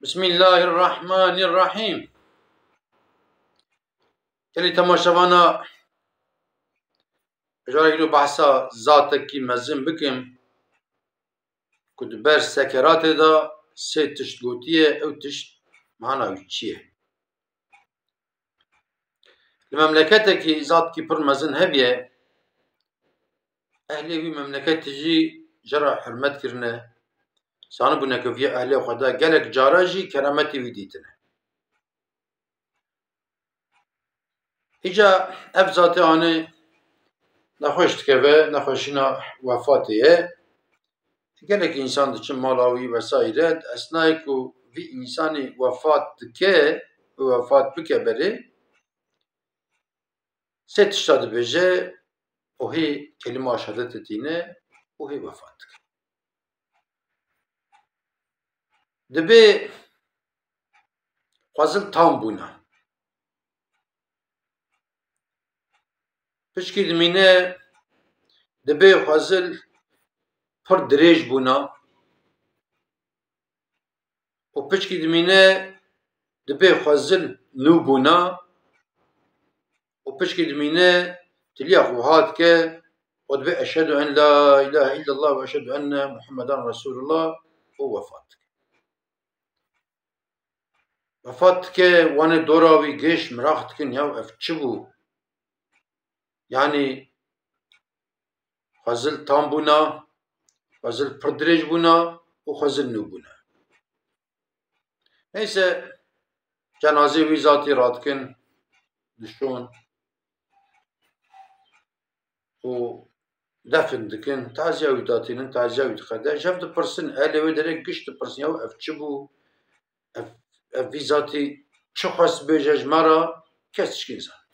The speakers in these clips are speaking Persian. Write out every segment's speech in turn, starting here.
بسم الله الرحمن الرحیم. کلی تماشاوانا اجاره رو بحثا ذاته کی مزن بکم کد بر سکرات دا سه تشت گوتیه او تشت معناوی چیه المملكة کی ذات کی پر مزن هبیه اهلی وی مملكت جی جرا حرمت کرنه سانه بونه که وی اهلی خدا گلک جارا جی کرامتی وی دیتنه ایجا اف ذاته آنه نخوشت که و نخوشینا وفاتیه گلک انسان دچن مالاوی وسایره اثناء کو وی انسانی وفات که وفات بکه بره سه تشتاد بجه اوهی کلمه شهادت دینه اوهی وفات که دبی خوازل تام بونا پشکی دمینه دبی خوازل پر دریج بونا و پشکی دمینه دبی خوازل نو بونا و پشکی دمینه تلیا خوهات که ودبي أشهد أن لا إله إلا الله وأشهد أن محمدا رسول الله ووفات وفات که وان دوراوی گیش مراخت کن یا اف چبو yani خازل تام بونا خازل پردریج بونا و خازل نو بونا neyse cenaze wî zatî radkin dişon û defin dikin taziya wî datînin taziya wî dixede jev dipirsin elê wê derê giş dipirsin ya ev çi bû ev vî zatî çi xwest bêje ji me re kes tişkî nizane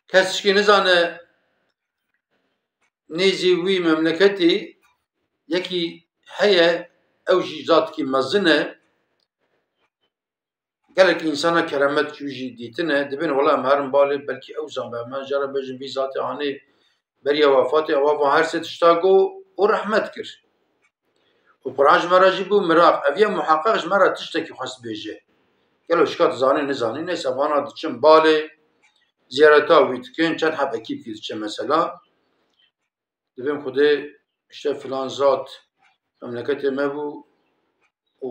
kes tişkî nizane nêzî wî memleketî yekî heye ew jî zatkî mezin e gelek insana keramet wî jî dîtine dibin wela em herin balê belkî ew zanbe me jara bêjin vî zatê anî beriya wefatê ew ava her sê tişta got û rehmet kir û Quran ji me re jî bû miraq ev yê muheqeq ji me re tiştekî xwest bêje gelo şika dizanî nizanî neyse vana diçin balê ziyareta wî dikin çend heb ekîpkî diçe mesela dibin xwedê işte filan zat memleketê me bû û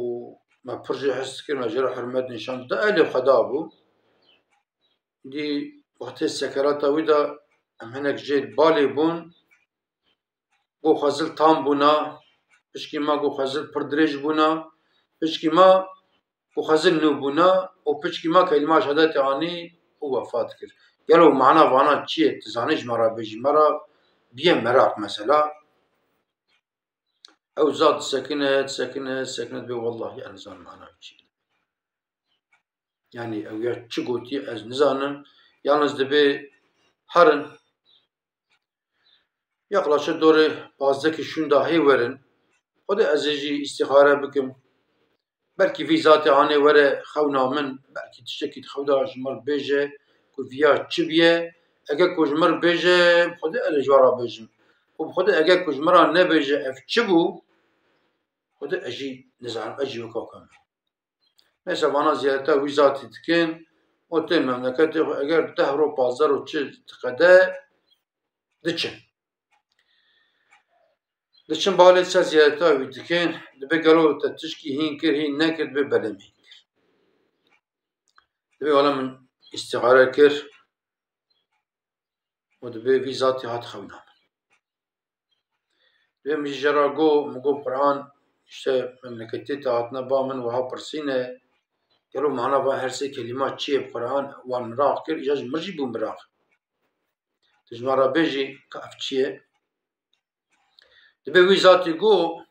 me pir jî hes dikir me jê re hurmet nîşan dida elê xweda bû dî wextê sekerata wî de em hinek jê balê bûn got xwezil tam bûna pişkî me got xwezil pir dirêj bûna pişkî me got xwezil nû bûna û pişkî me kelîma şehadetê anî û wefat kir gelo mana vana çi ye tu zanî ji me re bêjî me re bîye meraq mesela ew zat disekine dibê wellahî ez nizanim mana wî çi ye yani ew ya çi gotiye ez nizanim yalnız dibê herin yaklaşa dorê pazdekî şûnda hê werin xwedê ez ê jî îstixare bikim belkî vî zatê anî were xewna min belkî tiştekî xewda ji me re bêje ku vîya çi bîye eger ku ji me re bêje bi xwedê ez ê ji we re bêjim û bi xwedê eger ku ji me re nebêje ev çi bû xwedê ez jî nizanim ez jî weka ke me neyse vana ziyareta wî zatî dikin û tê memleketê xwe eger 10 roj 15 roj çi diqede diçin diçin balê ser ziyareta wî dikin dibe gelo te tişkî hîn kir hîn nekir dibe belem hîn kir dibe wela min îstixare kir û dibe vî zatî hat xewna min dibe min jî jera got min got Quran işte memleketê te hatine ba min wiha pirsîne gelo mana van her sê kelîma çi ye bi Quran wan miraq kir îja ji min jî bû miraq tu ji me re bêjî ka ev çi ye dibe wî zatî got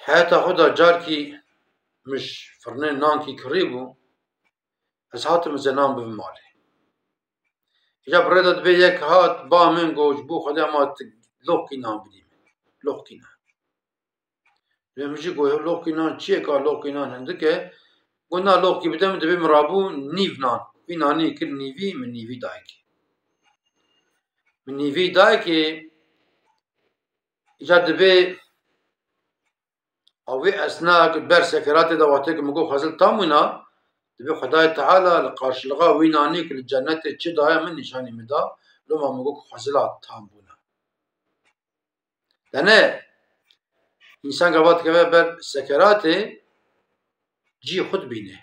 heyeta xwe de carkî mij firnê nankî kirîbû ez hatim ze nan bivim malê îja bi rê de dibe yek hat ba min got ji bo xwedê ma tu loqî nan bidî min loqî nan dibe min jî got loqî nan çi ye ka loqî nan hindik e got na loqî bide min dibe min rabû nîv nan vî nanî kir nîvî min nîvî dayekê min nîvî dayekê îja dibe اوی اسنا که بر سکرات دا وقتی که مگو خزل تامونا دبی خدای تعالی لقارشلغا وینانی که الجنت چه دایا من نشانی مدا لما مگو خزلات تامونا دنه انسان که وقت که بر سکرات جی خود بینه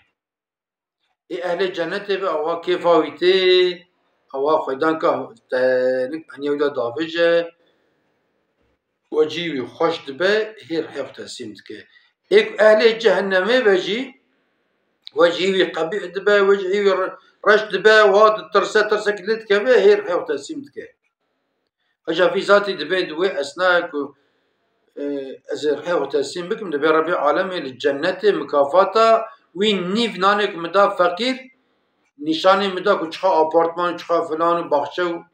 ای اهل جنت به آوا کیفاویته آوا خودان که انیودا داویجه و جیوی خوش دبه هیر حیف تسیمت که ایک اهل جهنمه بجی و جیوی قبیح دبه و جیوی رش دبه واد ترسه کلید که به هیر حیف تسیمت که اجا في ذاتي دبي دوي اثناء ازر حيو تسيم بكم دبي ربي عالمي للجنة مكافاتا وين نيف نانك مدا فقير نشاني مدا كشخا ابارتمان كشخا فلان باخشه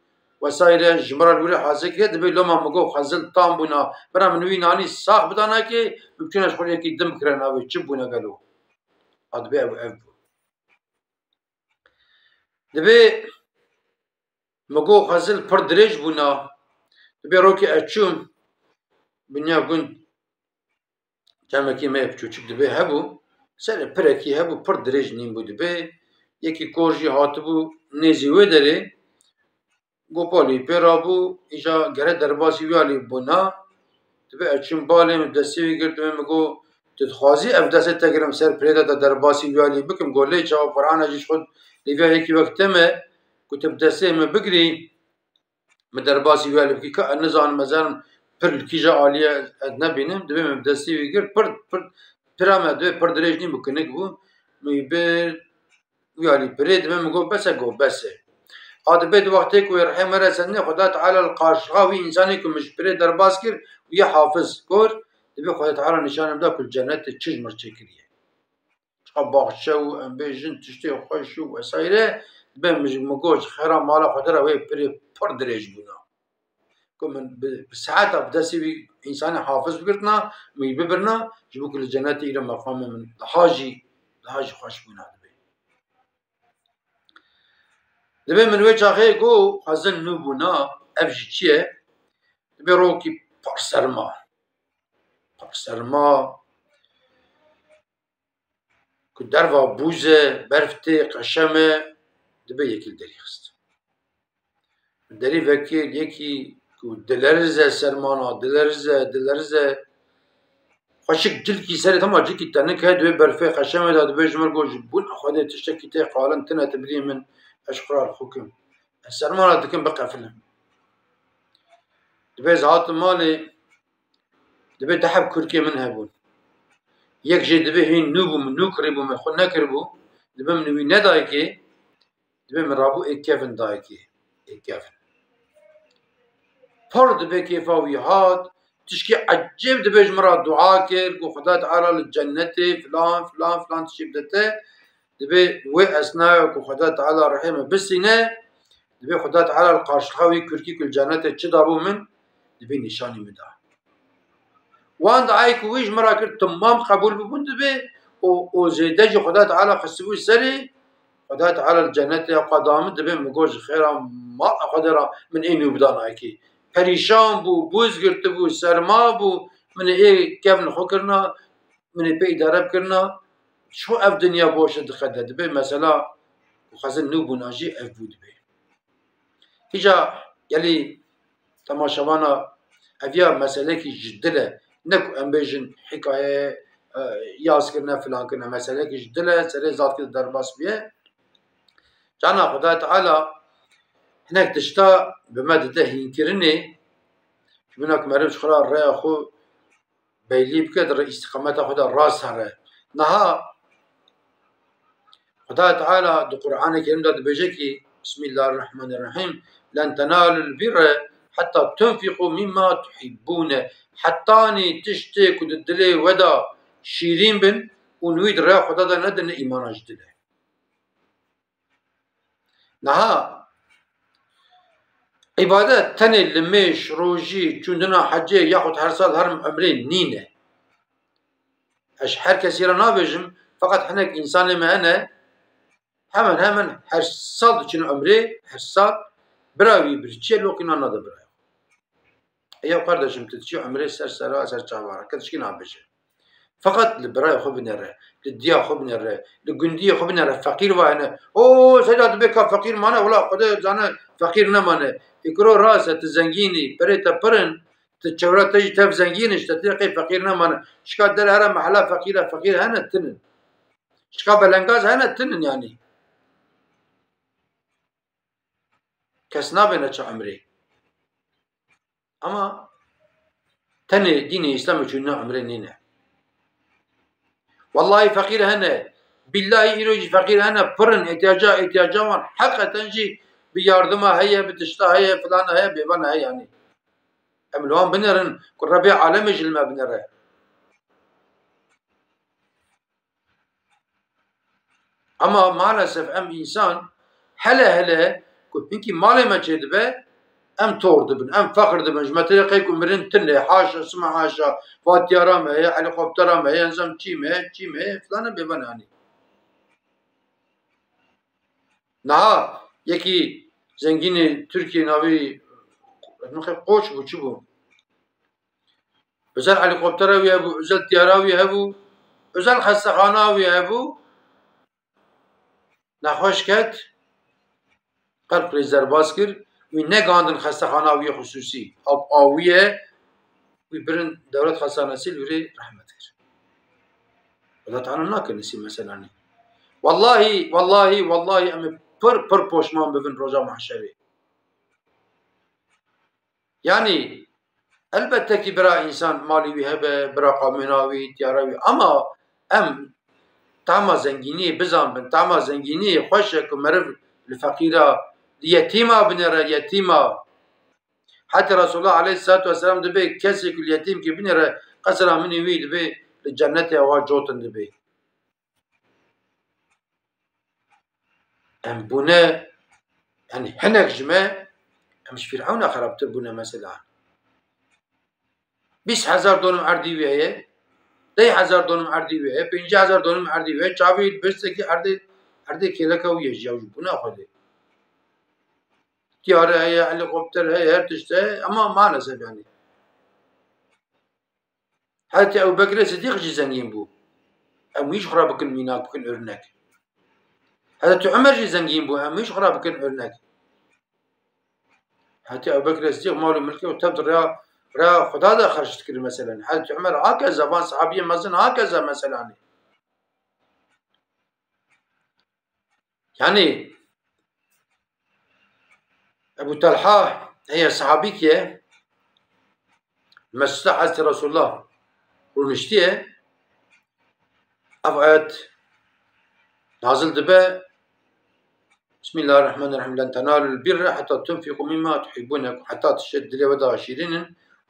وسائل جمرة الوري حازك دبي لما مگو خزل تام بنا برا من وين ناني ساخ بدانا كي ممكن اشخول يكي دم كرنا وي چب بنا قالو ادبي ابو دبي مگو خزل پر دريج بنا دبي روكي اچوم بنیا گوند جمعی می بچوچک دبی هبو سر پرکی هبو پر درج نیم بود دبی یکی کورجی هات بو نزیوه داره گوپالی پیرابو ایجا گره درباسی ویالی بنا دبی اچون بالی دستی گردم مگو تدخوازی اف دست تگرم سر پریدا دا درباسی ویالی بکم گوله چاو قرآن اجیش خود لیویا یکی وقتمه کتب دستی می بگری مدرباسی ویالی بکی که نزان مزارم پر کیجا عالیه نبینم دبی من دستی ویگر پر پرامه دبی پر درج نیم بکنه بو می بر ویالی پری دبی مگو بسه آد بید وقتی که رحم رسنه خدا تعالی القاشقاوی انسانی که مش پری درباز کر و یه حافظ کر دبی خدا تعالی نشانم دا کل جنت چیز مرچه کریه چقا باخشه و انبیجن تشتی خوش و وسایره دبی مگوش خیران مالا خدا را وی پری پر درج بونا من بساعات بدسي انسان حافظ بكرتنا مي ببرنا جبوك الجنات الى مقام من حاجي خوش بنا دبي من وجه اخي جو حزن نوبنا افجي تشيه دبي روكي بارسرما كدروا بوزه برفتي قشمه دبي يكل دريخست دري فكر يكي دلرزه سرمانا دلرزه خشک جل کی سر تمام جل کی تنک هد و برفه خشمه داد بجمر گوج بون خدا تشتكي تي قالن تنا تبري من اشقرار الحكم السرمانا دكن بقى فيلم دبي زعات مالي دبي دحب كركي من هبون يك جي دبي هين نوبو من نوكربو من خو نكربو دبي من وين دايكي دبي من رابو اكيفن دايكي اكيفن فرد بكي فاويهات تشكي عجيب دبيج مرة دعاء كير قو خدا تعالى للجنة فلان تشي بدته دبي وي أثناء قو خدا تعالى رحمه بسينه دبي خدا تعالى القاشخاوي كركي كل جنة تشدابو من دبي نشاني مدا وان دعاي كويج مرة كر تمام قبول ببون دبي و زيدج خدا تعالى خسبوي سري خدا تعالى الجنة قدام دبي مقوج خيرا ما قدر من اين يبدان هيكي پریشان بو بوز گرفته بو سرما بو من ای کفن خو کرنا من پی اداره کرنا شو اف دنیا باشه دخده دبی مثلا خزن نو بوناجی اف بود بی هیجا یلی تماشاوانا اویا مسئله کی جدله نکو ام بیجن حکایه یاز کرنا فلان کرنا مسئله کی جدله سر ذات کی درباس بیه جانا خدا تعالی هناك تشتا بمادة هينكرني هناك مرمش خلا الرأي أخو بيلي بكدر استقامة خدا الراس هره نها خدا تعالى دو قرآن الكريم ده بيجيكي بسم الله الرحمن الرحيم لن تنالوا البر حتى تنفقوا مما تحبون حتى اني تشتي كددلي ودا شيرين بن ونويد رأي خدا ده ندن إيمان أجدله نها عبادت تنه لمش روجي چوندنا حجه ياخد هر سال هر عمرين نينه اش هر كثير نابجم فقط حنك انسان ما انا همن هر سال چنو عمري هر سال براوي برچه لوكنا نادا براوي ايا قردشم تتشي عمري سر چاوارا كتشكي نابجه فقط لبراي خو بنره للديا خو بنره لجندية خو بنره فقير وانا او سيدات بكا فقير مانا ولا خدا زانا فقير نمانه يكرو راسه تزنجيني بريتا برن تتشورا تجي تف زنجينش تتلقي فقير نمانه شكا در هرا محلا فقيرة فقير هنا تنن شكا بلنغاز هنا تنن يعني كس نابنه چه عمري اما تنه دين الاسلام چون عمري نينه والله فقير هنا بالله يروج فقير هنا فرن احتياجا وان حقا تنجي بياردما هي بتشتا هي فلان هي بيبان هي يعني املوان بنرن كل ربيع عالم جلما بنره اما مالسف ام انسان هلا كنت انكي مالي ما جدبه ام تور دبن ام فقر دبن جمتلقيكم مرن تنه حاشا اسمع حاشا فاتيارام هي هليكوبترام هي انزم تشيم هي فلان بيبان يعني نها یکی زنگین ترکیه ناوی نخیر قوش بو چی بو özel helikoptera ve bu özel tiyara ve bu özel hastahana ve bu نخوش کرد قلب ریزر باز کرد و نگاندن خستخانه وی خصوصی آب آویه و برن دولت خستخانه سیل وری رحمت کرد ولی تعالی نکنسی مثلا والله امی پر پوشمان ببین روزا محشری yani elbette ki bira insan mali bir hebe bira kamunavi tiyaravi ama em تاما زنگینی بزن بن تاما زنگینی خوشه که مرف الفقيرة اليتيمة بنرى يتيمة حتى رسول الله عليه الصلاة والسلام دبي كسي كل يتيم كي بنرى قصرا مني وي دبي الجنة هوا جوتن دبي ام بنا يعني هناك جماعة مش فرعون خربت بنا مثلا 20,000 دونم عردي وياه 10,000 دونم عردی وی 50,000 دونم عردی وی چاوید بسته که عردی کلا کویه جاوی بنا خواده تیاره هی هلیکوپتر هی هر تشته اما maalesef yani حتی Ebu Bekir Sıddık zengin bu ama hiç xura bakın minak bakın örnek حتی Ömer zengin bu ama hiç xura bakın örnek حتی Ebu Bekir Sıddık malı mülkü ve tabi را خدا da خرج تكر مثلا حضرت عمر هكذا وان صحابي مزن هكذا مثلا يعني ابو طلحه هي صحابيكيه مسجد حضرت رسول الله ونشتيه افعت نازل دبه بسم الله الرحمن الرحيم لن تنالوا البر حتى تنفقوا مما تحبون حتى تشد لي ودا عشرين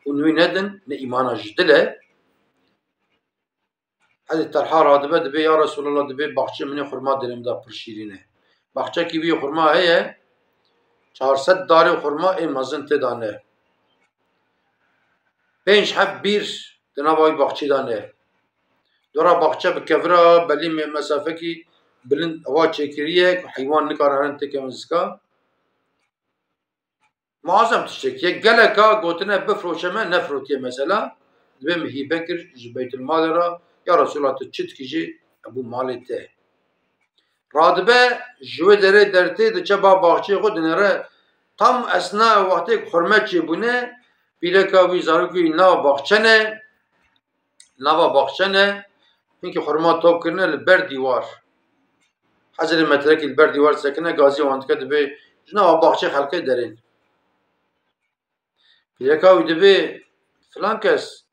ونوين هدن نإيمانا جدله حضرت طلحه رادبه دبه يا رسول الله دبه باخچه مني خرما دلم دا پرشیرینه باخچه کی وی خرما هي 400 داره خرما مزن تدانه 5 حب بیر دنابای باخچه دانه دورا باخچه بکفرا بلی مسافه کی بلند هوا چکریه حیوان نکارن تکمزکا معظم تشتكي قالكا قوتنا بفروشما نفروتي مثلا دبم هي بكر جبيت المال را يا رسول الله تشتكي جي ابو مالته رادبه جوه دره درته دچبا باغچه خود نره tam esna vakti hürmetçi bu ne bileka wî nava baxçene çünkü hurma top kirine li ber dîwar hezirê metrekî li ber dîwar sekine gazî wan dike dibe ji nava baxçe xelkê derên bileka wî dibe filan kes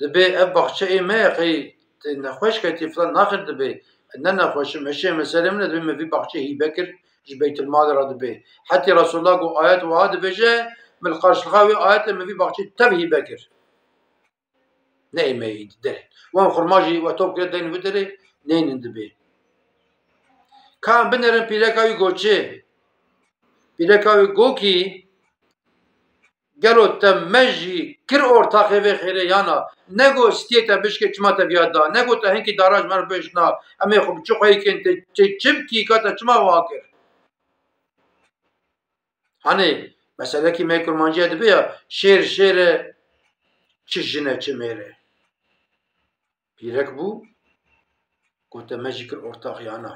dibe ev baxçeyê me xey nexweş ketî filan naxir dibe ne nexweşim eşê meselê min e dibe me vî baxçe hîbe kir ji beytulmal ra dibe hetî Resulullah got ayet wiha dibêje min li qarşiliqa wê ayetê me vî baxçe tev hîbe kir neyme derê wan xurma jî we top kire deyên wê derê neynin dibe kan binerin pîleka wî goçê pîleka wî gokî gelo te me jî kir ortaqê vê xêrê yana nego stiyê te bişkê çima te viya da nego te hinkî daraj mer bêjna em ê xwe bi çi xweyîkên te çi bikî ka te çima wiha kir hani meselekî me kurmanciya dibe ya şêr şêre çi jine çi mêre پیرک بو گوته مجی کر ارتاقیانا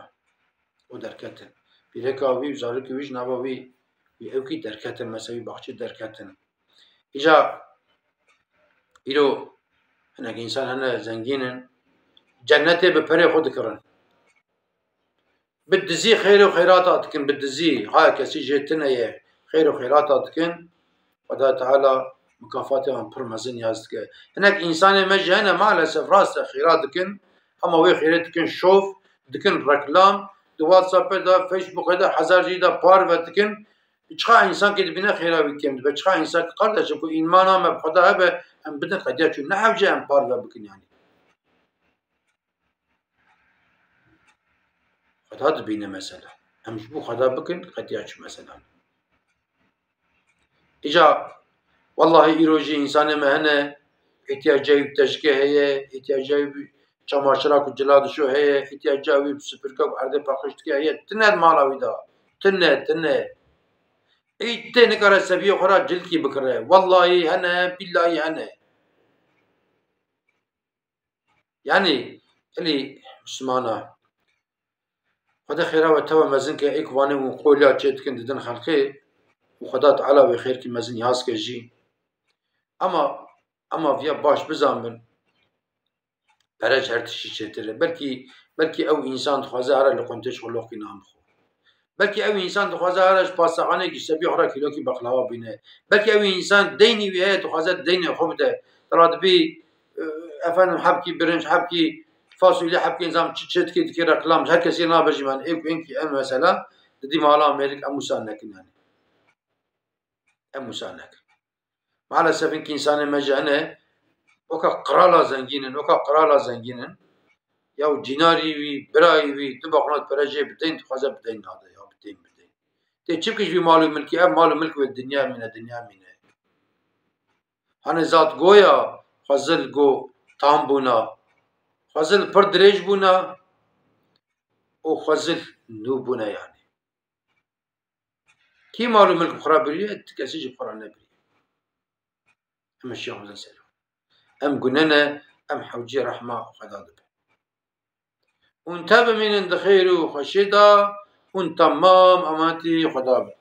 و درکتن پیرک آوی و زارکی ویش نباوی وی اوکی درکتن مثلا باخچه درکتن ایجا ایرو هنک انسان هنه زنگینن جنته به پره خود کرن بالدزي خير وخيرات أتكن بالدزي هاي كسي جيتنا خير وخيرات أتكن ودا تعالى مكافاتي عن برمزن يازدك هناك إنسان مجهنا مالسف راس خيرات دكن أما وي خيرات دكن شوف دكن ركلام دو واتساب دا فيسبوك دا حزار جيدا بار ودكن چخا إنسان كده بنا خيرا بكم بچخا إنسان قردش كو إيمانا ما بخدا هبه أم بدن قديا چون نحوجه أم بار وبكن يعني خدا دبينه مثلا همش بو خدا بكن قدياش مثلا إجا والله إيروجي إنسان ما هنا احتياجي بتشكي هي احتياجي چماشرا کو جلاد شو هي احتياجي بسپركا عرضه پاخشتكي هي تنه مالاوي دا تنه اي تنكر سبيه خرا جلكي بكره والله هنا بالله هنا يعني اللي مسلمانا خدا خيرا وتوا مزنك إكواني وقوليا تشتكن ددن خلقي وخدا تعالى بخير كي مزن ياس كجي أما فيا باش بزامن برج هرتشي شتره بلكي أو إنسان تخوازه هرا لقنتش خلوقي نام خو بلكي أو إنسان تخوازه هراش باسقانه كي سبي خرا كيلو كي بقلاوه بينه بلكي أو إنسان ديني وهي تخوازه ديني خبده تراد بي أفهم حبكي برنج حبكي فاصوليا حبكي نظام تشت كي دكي ركلام هر كسي نابجي من إنكي أم مثلا ددي مالا أمريك أم مسانك يعني أم مسانك مع الأسف إنك إنسان مجانه وكا قرالا زنجينن وكا قرالا زنجينن ياو ديناري وي براي وي تبقنات براجي بدين تخوازه بدين هذا يا بدين تي تشبكش في مالو ملكي أم مالو ملك والدنيا من الدنيا منه هن ذات گویا خزل گو تام بونا خزل پر دريج بونا او خزل نو بونا يعني كي مالو ملك خراب بريه تكسيج بخرا نبري أم الشيخ مزن سلو أم قننا أم حوجي رحمة وخدا دب وانتبه من اندخيرو خشيدا وانتمام أماتي خدا